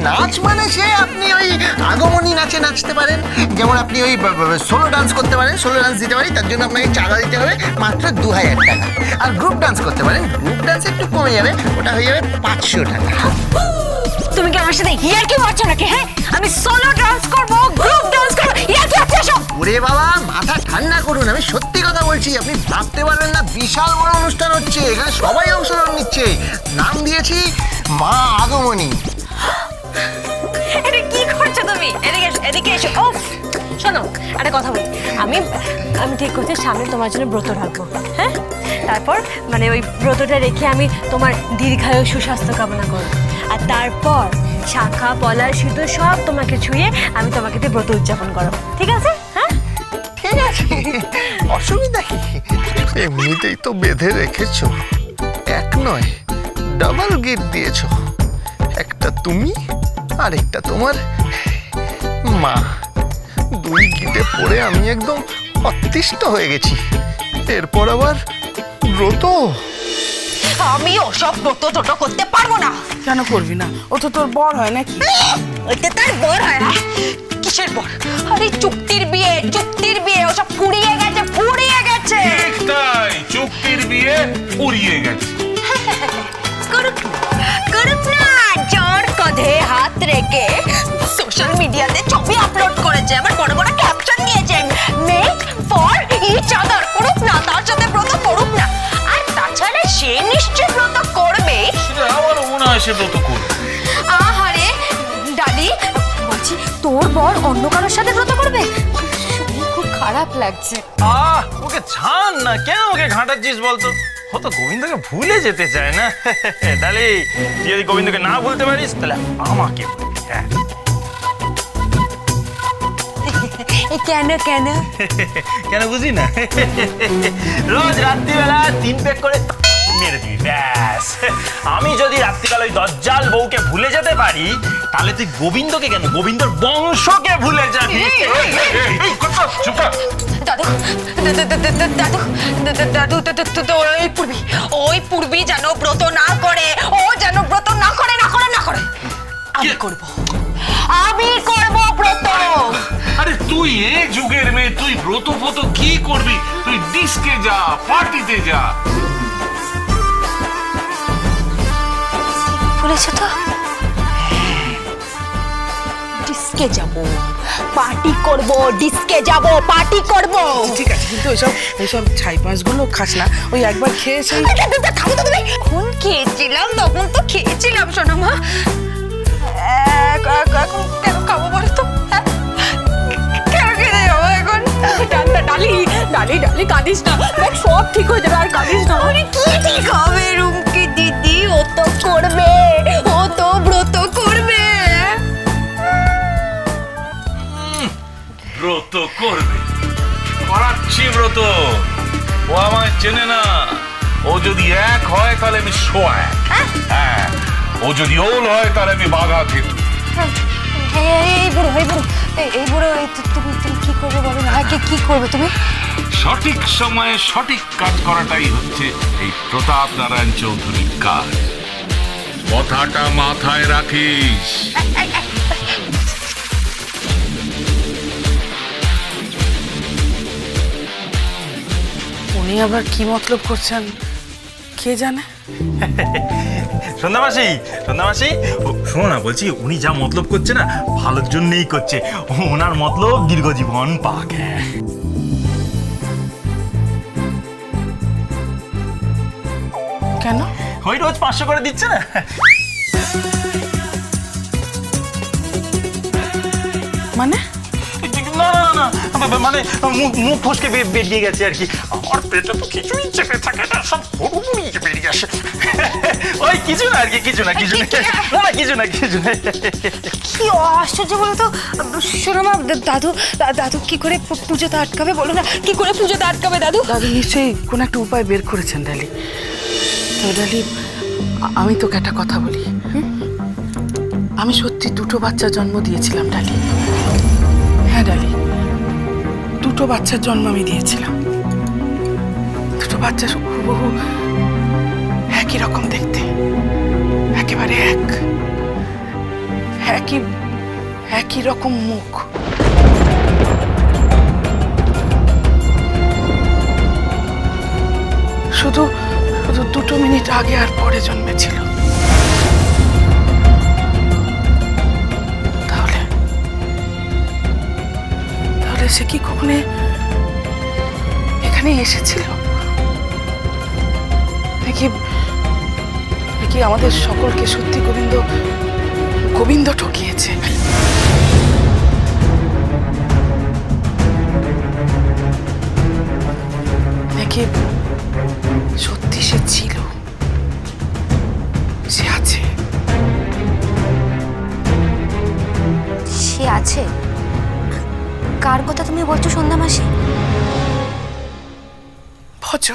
নাচ মানে সে আপনি ওই আগমনী নাচে নাচতে পারেন, যেমন আপনি ওই সোলো ডান্স করতে পারেন, সোলো ডান্স দিতে পারি, তার জন্য আপনাকে চাঁদা দিতে হবে মাত্র 2000 টাকা। আর গ্রুপ ডান্স করতে পারেন, গ্রুপ ডান্স একটু কমে যাবে, ওটা হয়ে যাবে 500 টাকা। তুমি কি আমার সাথে ইয়ার্কি মারছো নাকি? হ্যাঁ, আমি সোলো ডান্স করব, গ্রুপ ডান্স করব, ইয়ার্কি হচ্ছে সব। ওরে বাবা, মাথা ঠান্ডা করুন, আমি সত্যি কথা বলছি। আপনি ভাবতে পারবেন না, বিশাল বড় অনুষ্ঠান হচ্ছে, এখানে সবাই অংশগ্রহণ নিচ্ছে। নাম দিয়েছি মা আগমনী। এটা কি করছো তুমি? এদিকে এসো, এদিকে এসো। ও শোনো, একটা কথা বলি। আমি আমি ঠিক করছি সামনে তোমার জন্য ব্রত রাখবো। হ্যাঁ, তারপর মানে ওই ব্রতটা রেখে আমি তোমার দীর্ঘায়ু সুস্বাস্থ্য কামনা করবো। আর তারপর শাখা পলা সিঁদুর সব তোমাকে ছুঁয়ে আমি তোমাকে দিয়ে ব্রত উদযাপন করবো। ঠিক আছে? হ্যাঁ ঠিক আছে, অসুবিধা কি? এমনিতেই তো বেঁধে রেখেছো, এক নয় ডাবল গিফট দিয়েছো, একটা তুমি আর একটা তোমার মা। দুই গিটে পড়ে আমি একদম অতিষ্ঠ হয়ে গেছি। এরপর আবার ব্রত। আমি ওসব ব্রত টোটো করতে পারবো না। কেন করবি না? ও তো তোর বর হয় নাকি? ওইটা তার বর হয় না। কিসের বর? আরে চুক্তির বিয়ে, চুক্তির বিয়ে, ওসব ফুরিয়ে গেছে, ফুরিয়ে গেছে। তাই চুক্তির বিয়ে ফুরিয়ে গেছে। করুক করুক না, জোর কাঁধে হাত রেখে সোশ্যাল মিডিয়াতে ছবি আপলোড করেছে, আবার বড় বড় ক্যাপশন দিয়েছে, মেড ফর ইচ আদার। করুক না, তার সাথে ব্রত করুক না। আর তাছাড়া সে নিশ্চয় ব্রত করবে। সেটা আমারও মনে হয় সে ব্রত করবে। আহারে ডালি, বলছি তোর বর অন্য কারোর সাথে ব্রত করবে? শুনে খুব খারাপ লাগছে। ওকে ছাড় না, কেন ওকে ঘাঁটাচ্ছিস বলতো? ও তো গোবিন্দকে ভুলে যেতে চায় না। তাহলে তুই যদি গোবিন্দকে না ভুলতে পারিস তাহলে আমাকে ভুলবি। হ্যাঁ, কেন কেন কেন বুঝি না? রোজ রাত্রিবেলা 3 পেক করে মেরে দিবি, ব্যাস। আমি যদি রাত্রিকাল ওই দজ্জাল বউকে ভুলে যেতে পারি, তাহলে তুই গোবিন্দকে কেন, গোবিন্দর বংশকে ভুলে যাবি। দাদু দাদু দাদু ওই পূর্বী যেন ব্রত না করে, ও যেন ব্রত না করে, না করে, না করে। আমি করব, আমি করব ব্রত। আরে তুই এ যুগের মেয়ে, তুই ব্রত ফত কি করবি? তুই ডিস্কে যা, পার্টিতে যা। বলেছো তো, ডিস্কে যাব, পার্টি করব, ডিস্কে যাব, পার্টি করব। ঠিক আছে, কিন্তু ওইসব ছাই পাঁচগুলো খাস না। ওই একবার খেয়ে সেই এখন খেয়েছিলাম, তখন তো খেয়েছিলাম শোনো মা। এখন কেন খাবো বলো তো? কেন খেতে যাবো এখন? ডালি ডালি ডালি, কাঁদিস না, দেখ সব ঠিক হয়ে যাবে, আর কাঁদিস না। কি ঠিক হবে রুমকি দিদি? ও তো করবে, ও তো ব্রত করবে। ব্রত করবে, করাচ্ছি ব্রত। ও আমায় চেনে না। ও যদি 1 হয় তাহলে আমি 100 হ্যাঁ, ও যদি ওল হয় তাহলে আমি বাঘা খেতু। এই বুড়ো তুমি কি করবে বলো না? কি করবে তুমি? সঠিক সময়ে সঠিক কাজ করাটাই হচ্ছে এই প্রতাপ নারায়ণ চৌধুরীর কাজ। কথাটা মাথায় রাখিস। উনি আবার কি মতলব করছেন কে জানে? সন্ধ্যা মাসি, সন্ধ্যা মাসি, শোনো না, বলছি উনি যা মতলব করছে না, ভালোর জন্যই করছে। ওনার মতলব দীর্ঘজীবন পাক। কেন? ওই রোজ 500 করে দিচ্ছে না? মানে না না না, মানে মুখ ফসকে বেরিয়ে গেছে আর কি। আমার পেটে তো কিছুই চেপে থাকে না, সব হুড়মুড়ি বেরিয়ে আসে। ওই কিছু না আর কি, কিছু না, কিছু না, কিছু না, কিছু না। কি আশ্চর্য বলো তো। শোনো মা, দাদু কি করে পুজোতে আটকাবে বলো না? কি করে পুজোতে আটকাবে দাদু? দাদু নিশ্চয়ই কোনো একটা উপায় বের করেছেন ডালি। তো ডালি, আমি তোকে একটা কথা বলি। আমি সত্যি 2টো বাচ্চা জন্ম দিয়েছিলাম ডালি। হ্যাঁ ডালি, 2টো বাচ্চার জন্ম আমি দিয়েছিলাম। 2টো বাচ্চা হুবহু একই রকম দেখতে, একেবারে এক। একই একই রকম মুখ। শুধু শুধু 2 মিনিট আগে আর পরে জন্মেছিল। তাহলে তাহলে সে কি কখনো এখানে এসেছিল? নাকি নাকি আমাদের সকলকে সত্যি গোবিন্দ গোবিন্দ ঠকিয়েছে? নাকি সত্যি সে ছিল, সে আছে? সে আছে? কার কথা তুমি বলছো সন্ধ্যা মাসি? ভজ।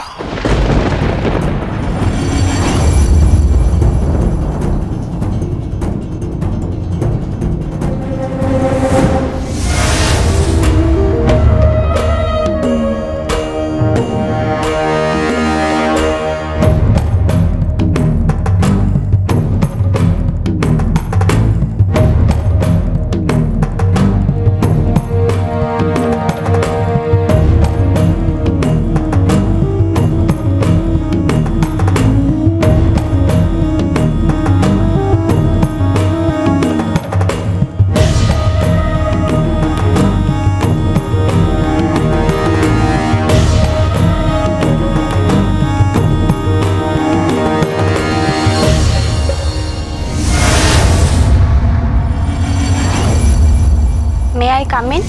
May I come in?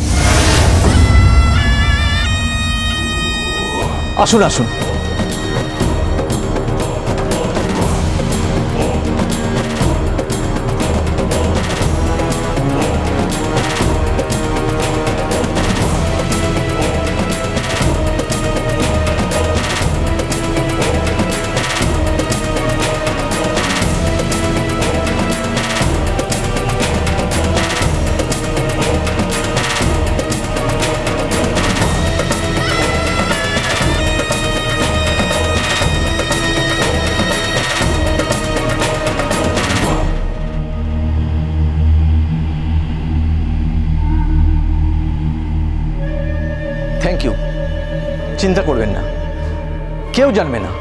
আসুন আসুন। Thank you. চিন্তা করবেন না, কেউ জানবে না,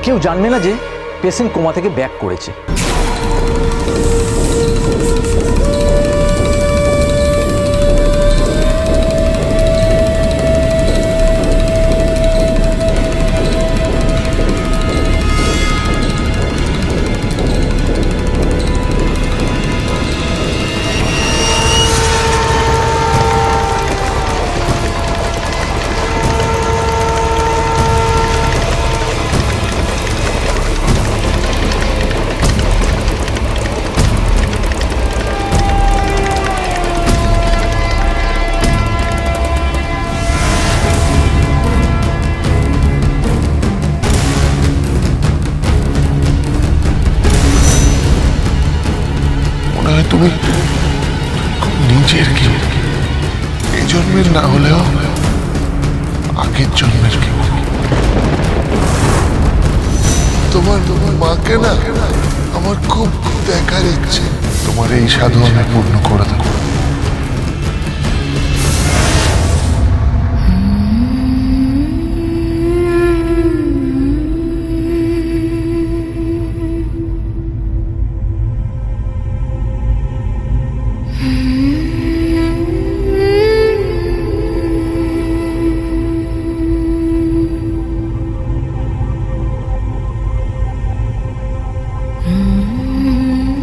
কেউ জানবে না যে পেশেন্ট কোমা থেকে ব্যাক করেছে। তুমি খুব নিজের কেউ, এই জন্মের না হলেও আগের জন্মের কেউ। তোমার মাকে না আমার খুব দেখার ইচ্ছে। তোমার এই সাধু আমি পূর্ণ করে দেবো।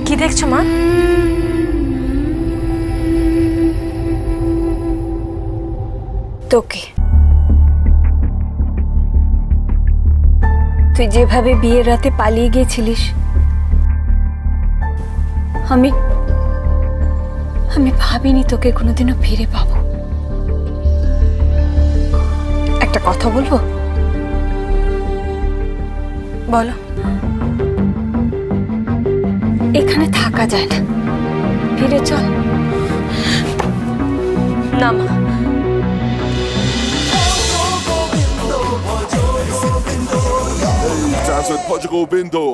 কি দেখছো মা? তোকে তুই যেভাবে বিয়ের রাতে পালিয়ে গিয়েছিলিস, আমি আমি ভাবিনি তোকে কোনোদিনও ফিরে পাবো। একটা কথা বলবো? বলো। এখানে থাকা যায় না, ফিরে চল। না মা, Dance with Portugal Bindo.